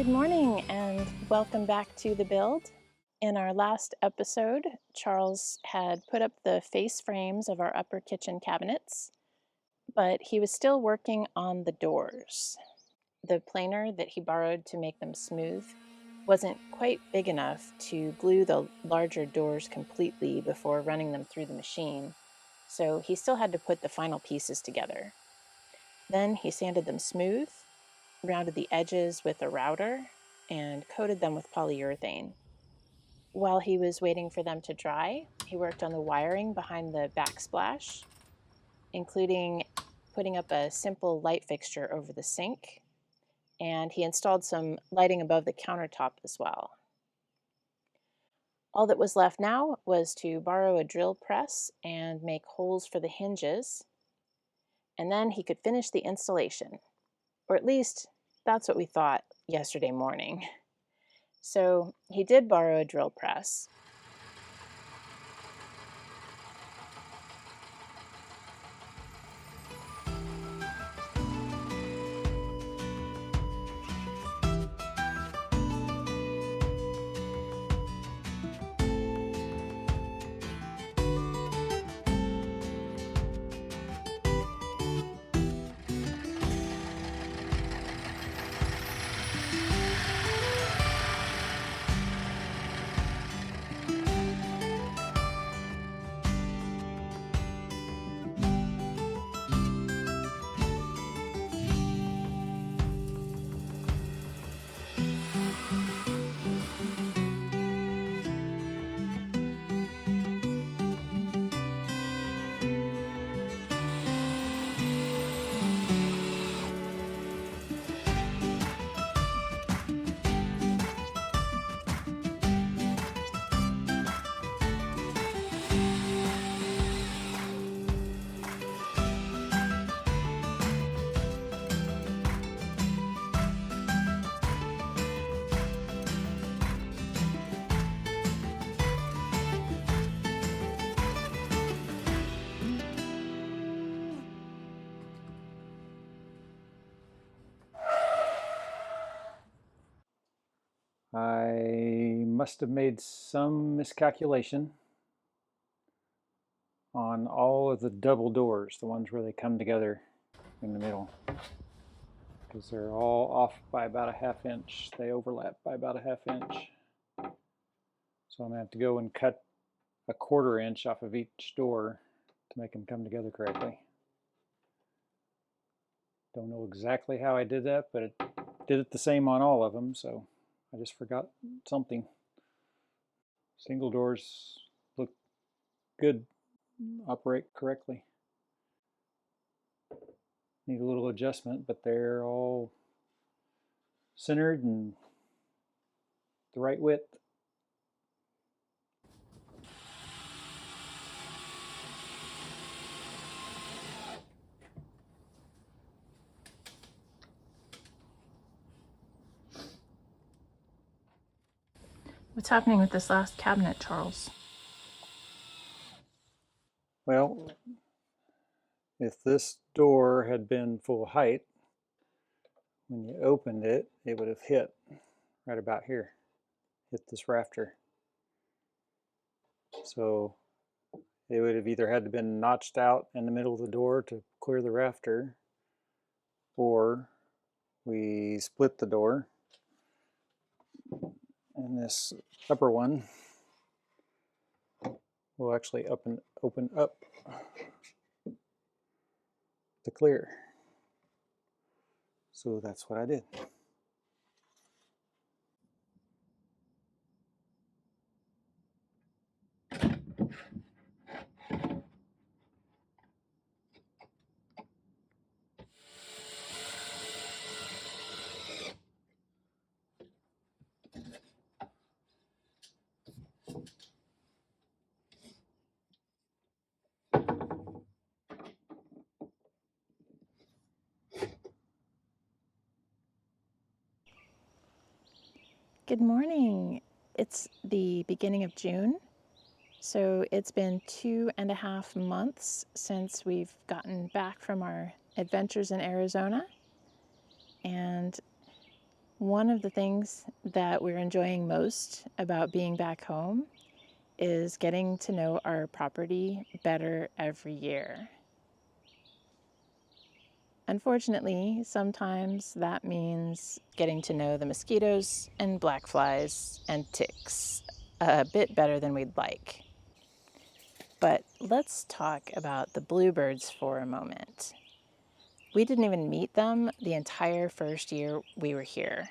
Good morning and welcome back to the build. In our last episode, Charles had put up the face frames of our upper kitchen cabinets, but he was still working on the doors. The planer that he borrowed to make them smooth wasn't quite big enough to glue the larger doors completely before running them through the machine, so he still had to put the final pieces together. Then he sanded them smooth, rounded the edges with a router, and coated them with polyurethane. While he was waiting for them to dry, he worked on the wiring behind the backsplash, including putting up a simple light fixture over the sink, and he installed some lighting above the countertop as well. All that was left now was to borrow a drill press and make holes for the hinges, and then he could finish the installation, or at least that's what we thought yesterday morning. So he did borrow a drill press. I must have made some miscalculation on all of the double doors, the ones where they come together in the middle, because they're all off by about a ½ inch. They overlap by about a ½ inch. So I'm going to have to go and cut a ½ inch off of each door to make them come together correctly. Don't know exactly how I did that, but it did it the same on all of them, so I just forgot something. Single doors look good, operate correctly. Need a little adjustment, but they're all centered and the right width. What's happening with this last cabinet, Charles? Well, if this door had been full height, when you opened it, it would have hit right about here, hit this rafter. So it would have either had to been notched out in the middle of the door to clear the rafter, or we split the door, and this upper one will actually open up to clear. So that's what I did. Good morning. It's the beginning of June, so it's been 2.5 months since we've gotten back from our adventures in Arizona, and One of the things that we're enjoying most about being back home is getting to know our property better every year. Unfortunately, sometimes that means getting to know the mosquitoes and black flies and ticks a bit better than we'd like. But let's talk about the bluebirds for a moment. We didn't even meet them the entire first year we were here.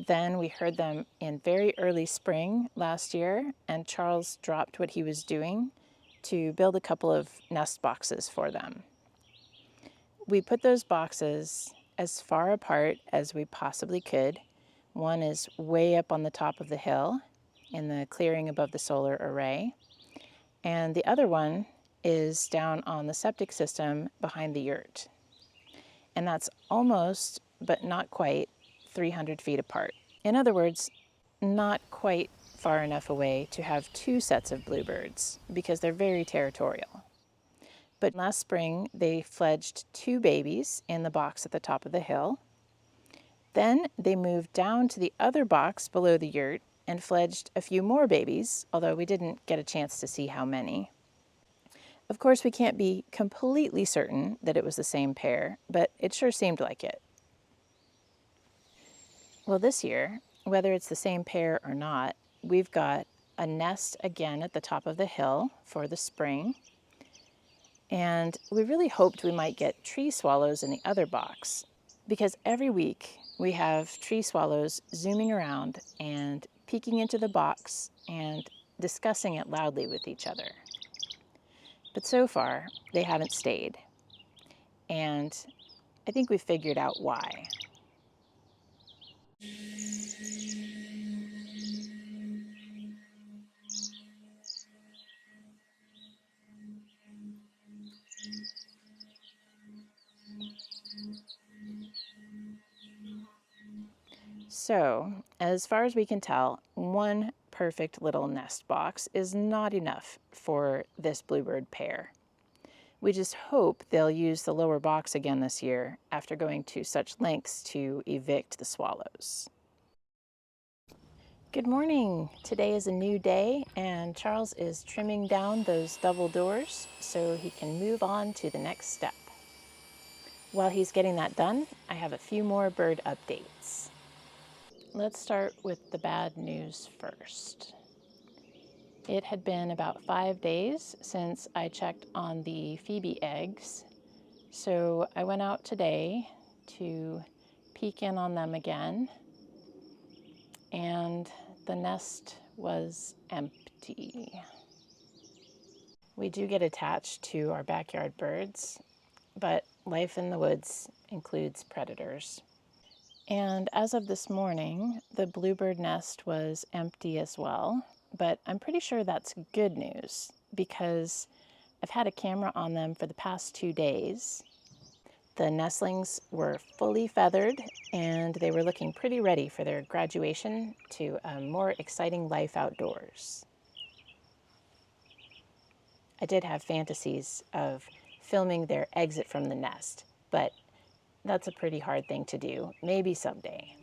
Then we heard them in very early spring last year, and Charles dropped what he was doing to build a couple of nest boxes for them. We put those boxes as far apart as we possibly could. One is way up on the top of the hill in the clearing above the solar array, and the other one is down on the septic system behind the yurt. And that's almost, but not quite, 300 feet apart. In other words, not quite far enough away to have two sets of bluebirds because they're very territorial. But last spring, they fledged 2 babies in the box at the top of the hill. Then they moved down to the other box below the yurt and fledged a few more babies, although we didn't get a chance to see how many. Of course, we can't be completely certain that it was the same pair, but it sure seemed like it. Well, this year, whether it's the same pair or not, we've got a nest again at the top of the hill for the spring. And we really hoped we might get tree swallows in the other box, because every week we have tree swallows zooming around and peeking into the box and discussing it loudly with each other. But so far, they haven't stayed. And I think we've figured out why. So, as far as we can tell, one perfect little nest box is not enough for this bluebird pair. We just hope they'll use the lower box again this year after going to such lengths to evict the swallows. Good morning. Today is a new day and Charles is trimming down those double doors so he can move on to the next step. While he's getting that done, I have a few more bird updates. Let's start with the bad news first. It had been about 5 days since I checked on the phoebe eggs, so I went out today to peek in on them again, and the nest was empty. We do get attached to our backyard birds, but life in the woods includes predators. And as of this morning, the bluebird nest was empty as well, but I'm pretty sure that's good news because I've had a camera on them for the past 2 days. The nestlings were fully feathered and they were looking pretty ready for their graduation to a more exciting life outdoors. I did have fantasies of filming their exit from the nest, but that's a pretty hard thing to do. Maybe someday.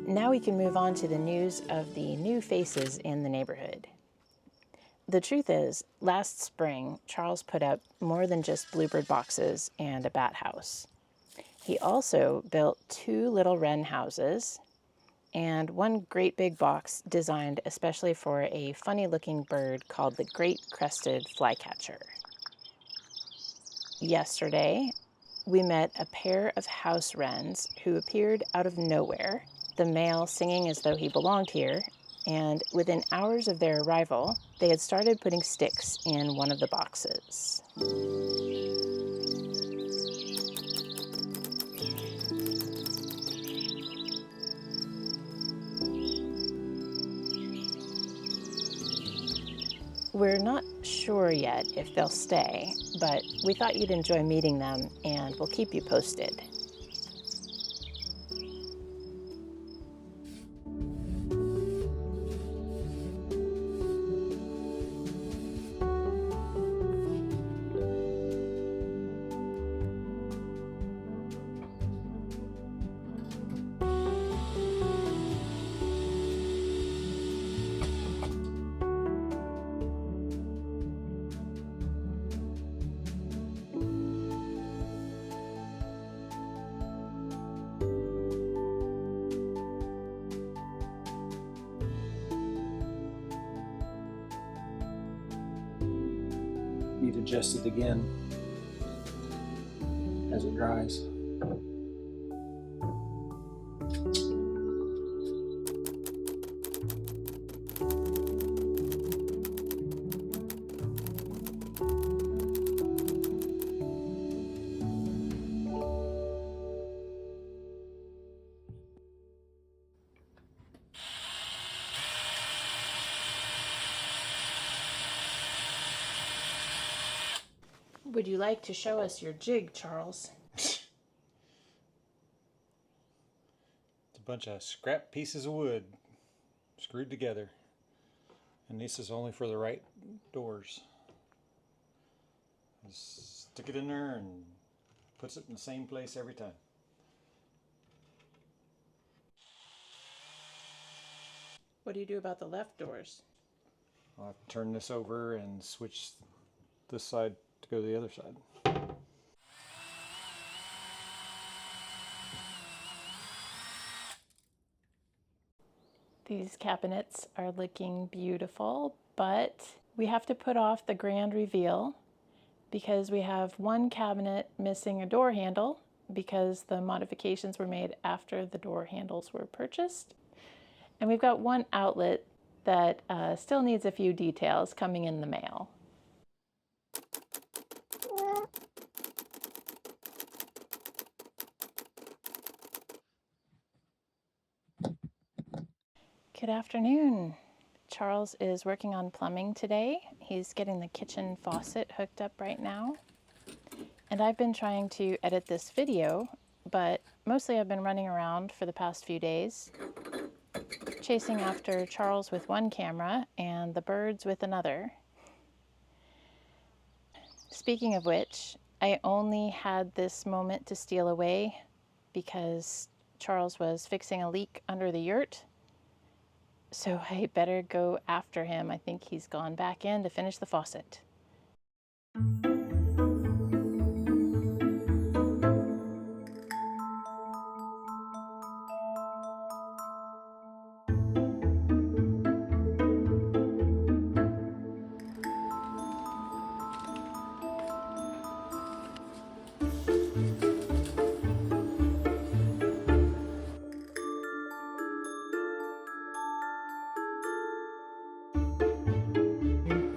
Now we can move on to the news of the new faces in the neighborhood. The truth is, last spring, Charles put up more than just bluebird boxes and a bat house. He also built 2 little wren houses and one great big box designed especially for a funny-looking bird called the great crested flycatcher. Yesterday, we met a pair of house wrens who appeared out of nowhere the male singing as though he belonged here, and within hours of their arrival, they had started putting sticks in one of the boxes. We're not sure yet if they'll stay, but we thought you'd enjoy meeting them, and we'll keep you posted. Need adjusted again as it dries. Would you like to show us your jig, Charles? It's a bunch of scrap pieces of wood screwed together, and this is only for the right doors. Just stick it in there and puts it in the same place every time. What do you do about the left doors? I'll have to turn this over and switch this side to go to the other side. These cabinets are looking beautiful, but we have to put off the grand reveal because we have one cabinet missing a door handle because the modifications were made after the door handles were purchased. And we've got one outlet that still needs a few details coming in the mail. Good afternoon. Charles is working on plumbing today. He's getting the kitchen faucet hooked up right now. And I've been trying to edit this video, but mostly I've been running around for the past few days, chasing after Charles with one camera and the birds with another. Speaking of which, I only had this moment to steal away because Charles was fixing a leak under the yurt. So I better go after him. I think he's gone back in to finish the faucet.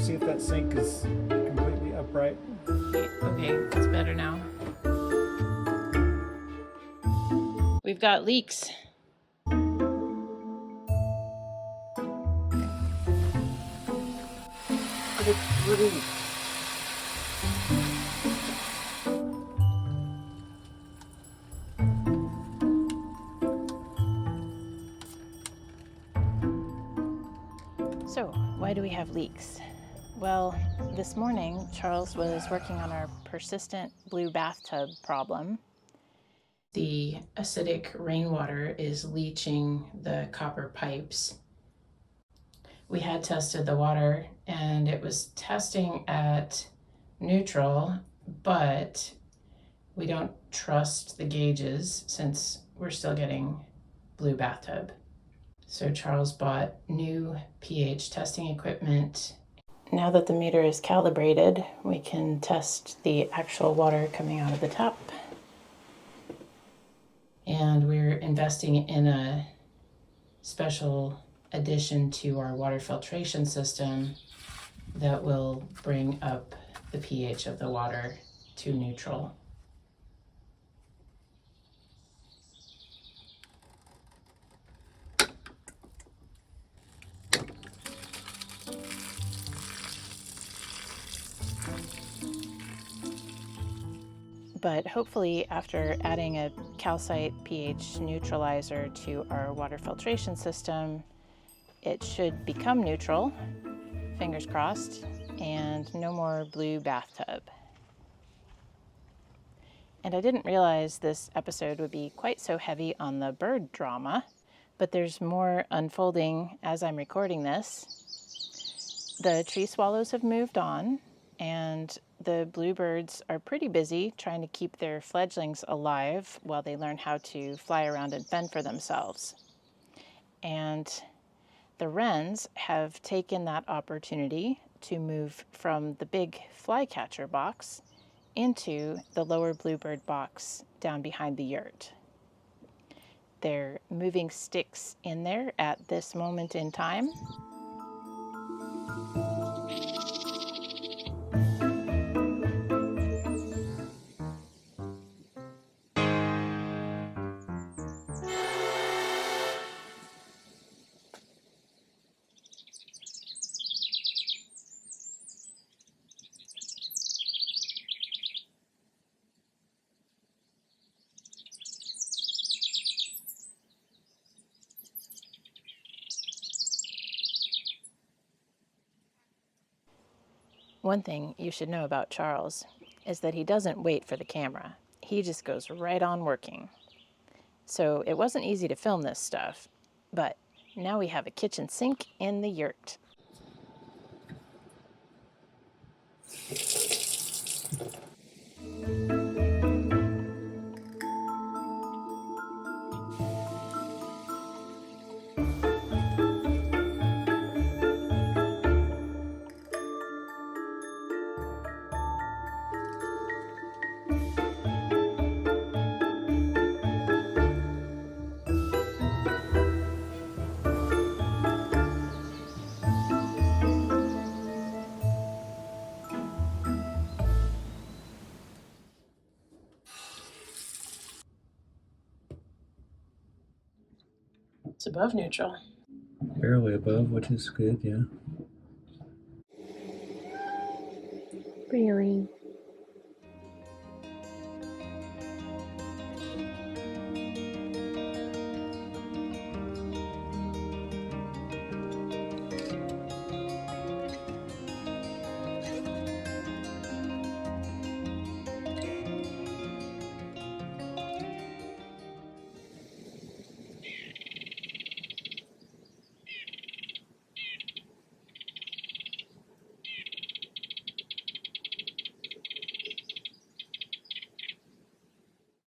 See if that sink is completely upright. Okay, it's better now. We've got leaks. So, why do we have leaks? Well, this morning, Charles was working on our persistent blue bathtub problem. The acidic rainwater is leaching the copper pipes. We had tested the water and it was testing at neutral, but we don't trust the gauges since we're still getting blue bathtub. So Charles bought new pH testing equipment. Now that the meter is calibrated, we can test the actual water coming out of the tap. And we're investing in a special addition to our water filtration system that will bring up the pH of the water to neutral. But hopefully, after adding a calcite pH neutralizer to our water filtration system, it should become neutral, fingers crossed, and no more blue bathtub. And I didn't realize this episode would be quite so heavy on the bird drama, but there's more unfolding as I'm recording this. The tree swallows have moved on, and the bluebirds are pretty busy trying to keep their fledglings alive while they learn how to fly around and fend for themselves. And the wrens have taken that opportunity to move from the big flycatcher box into the lower bluebird box down behind the yurt. They're moving sticks in there at this moment in time. One thing you should know about Charles is that he doesn't wait for the camera. He just goes right on working. So it wasn't easy to film this stuff, but now we have a kitchen sink in the yurt. It's above neutral. Barely above, which is good, yeah. Really?